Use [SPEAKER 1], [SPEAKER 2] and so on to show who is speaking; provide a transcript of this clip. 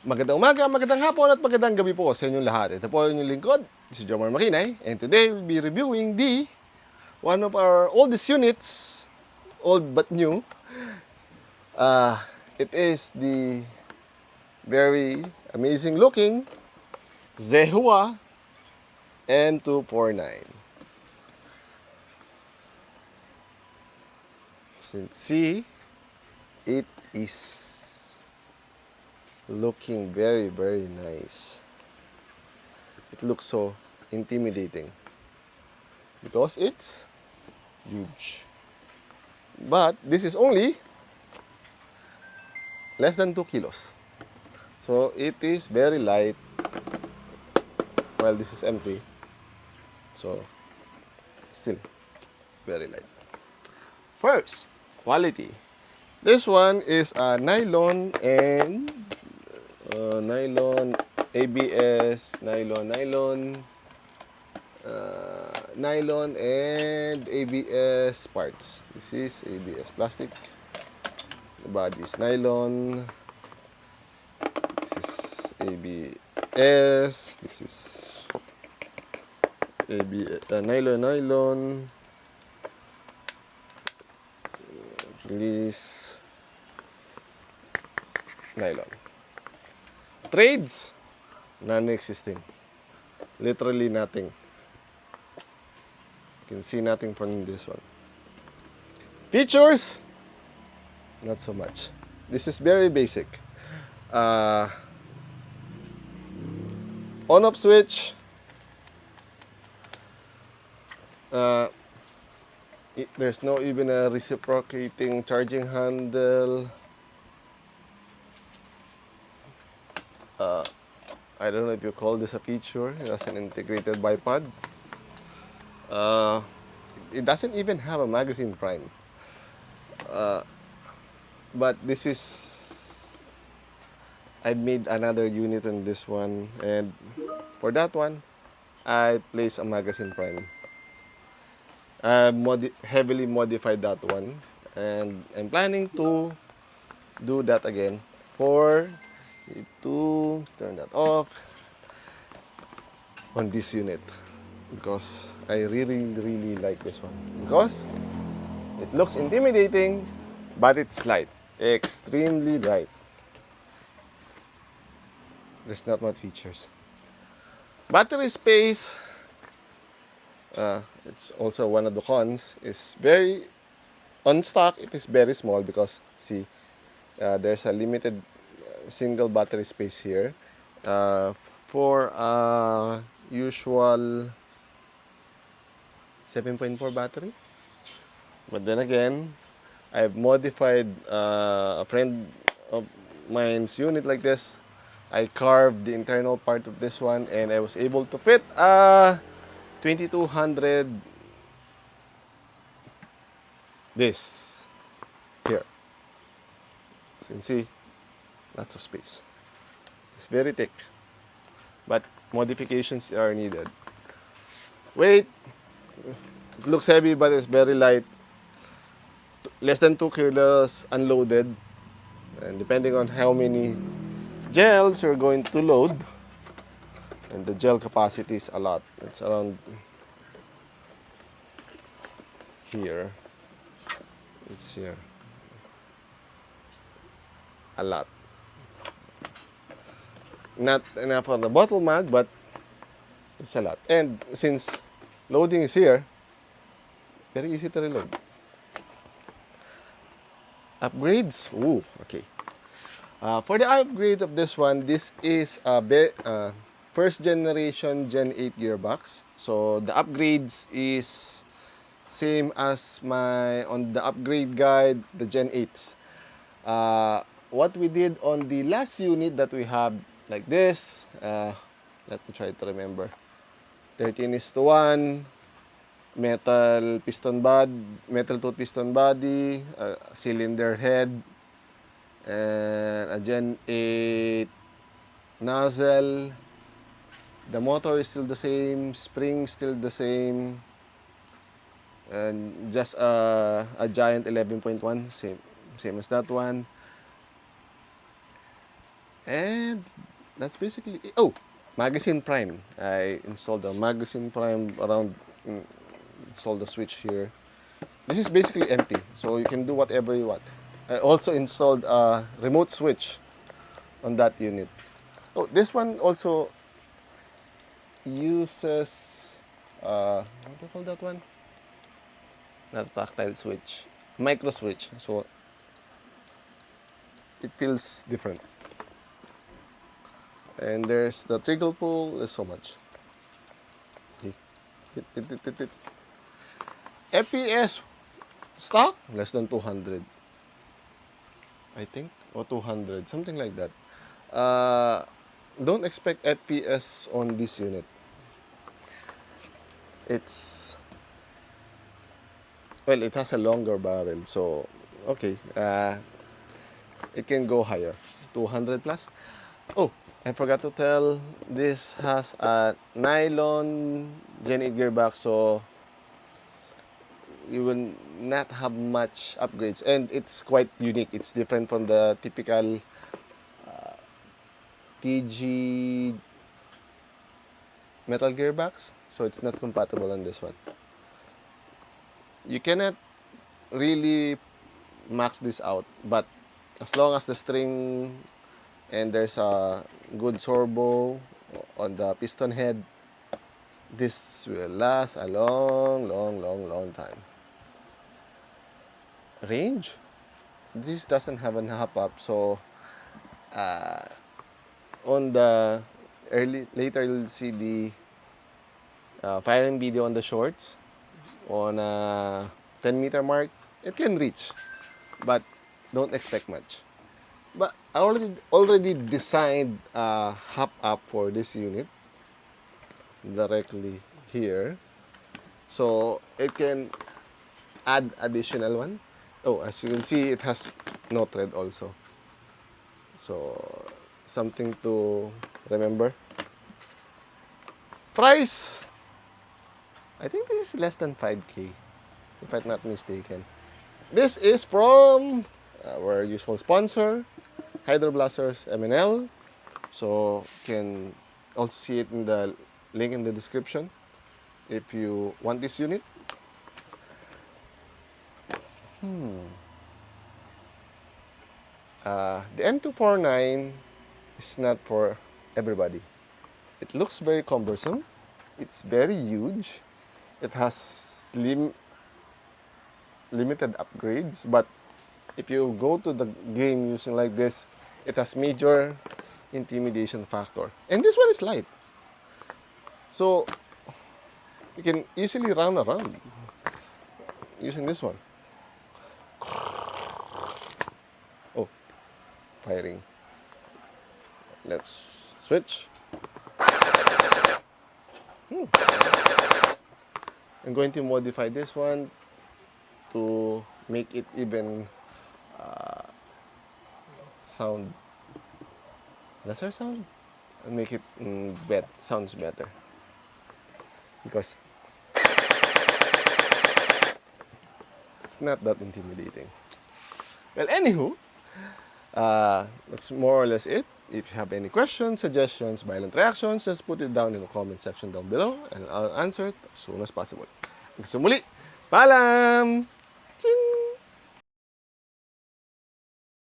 [SPEAKER 1] Magandang umaga, magandang hapon at magandang gabi po sa inyong lahat. Ito po yung lingkod, si JomarX, and today we'll be reviewing one of our oldest units, old but new. It is the very amazing looking Zehua M249. Since see, it is looking very nice. It looks so intimidating because it's huge, but this is only less than 2 kilos, so it is very light. Well, this is empty, so still very light. First, quality. This one is a nylon and nylon ABS, nylon and ABS parts. This is ABS plastic. The body is nylon. This is ABS. This is ABS, nylon. Release nylon. Trades, non-existing. Literally nothing. You can see nothing from this one. Features, not so much. This is very basic. On-off switch. There's no even a reciprocating charging handle. I don't know if you call this a feature. It has an integrated bipod. It doesn't even have a magazine prime. But this is, I made another unit on this one, and for that one, I placed a magazine prime. I heavily modified that one, and I'm planning to do that again for to turn that off on this unit, because I really like this one, because it looks intimidating, but it's light, extremely light. There's not much features. Battery space, it's also one of the cons. Is very on stock. It is very small because see, there's a limited single battery space here for usual 7.4 battery. But then again, I've modified a friend of mine's unit like this. I carved the internal part of this one, and I was able to fit 2200 this here. So you can see lots of space. It's very thick, but modifications are needed. Weight, it looks heavy, but it's very light. Less than 2 kilos unloaded, and depending on how many gels you're going to load, and the gel capacity is a lot. It's around here. It's here. A lot. Not enough for the bottle mag, but it's a lot. And since loading is here, very easy to reload. Upgrades. Ooh, okay. For the upgrade of this one, this is a first generation Gen 8 gearbox. So the upgrades is same as on the upgrade guide, the Gen 8s. What we did on the last unit that we have like this, let me try to remember. 13:1, metal tooth piston body, cylinder head, and a Gen 8 nozzle. The motor is still the same, spring still the same, and just a giant 11.1, same as that one. And that's basically it. Oh, Magazine Prime. I installed the Magazine Prime installed the switch here. This is basically empty, so you can do whatever you want. I also installed a remote switch on that unit. Oh, this one also uses what do you call that one? Not tactile switch, micro switch. So it feels different. And there's the trigger pull. There's so much. FPS stock less than 200, I think, or 200, something like that. Don't expect FPS on this unit. It's well, it has a longer barrel, so okay. It can go higher, 200 plus. Oh, I forgot to tell. This has a nylon Gen 8 gearbox, so you will not have much upgrades, and it's quite unique. It's different from the typical TG metal gearbox, so it's not compatible on this one. You cannot really max this out, but as long as the string and there's a good servo on the piston head, this will last a long time. Range, this doesn't have an hop up, so on the later you'll see the firing video on the shorts on a 10-meter mark. It can reach, but don't expect much. But I already designed a hop up for this unit directly here, so it can add additional one. Oh, as you can see, it has no thread also, so something to remember. Price, I think this is less than 5K, if I'm not mistaken. This is from our usual sponsor, Hydroblasters MNL. So you can also see it in the link in the description if you want this unit. The M249 is not for everybody. It looks very cumbersome. It's very huge. It has limited upgrades, but if you go to the game using like this, it has major intimidation factor. And this one is light, so you can easily run around using this one. Oh, firing. Let's switch. I'm going to modify this one to make it even sound lesser sound and make it sounds better, because it's not that intimidating. Well, anywho, that's more or less it. If you have any questions, suggestions, violent reactions, just put it down in the comment section down below and I'll answer it as soon as possible. Hanggang sa muli, paalam!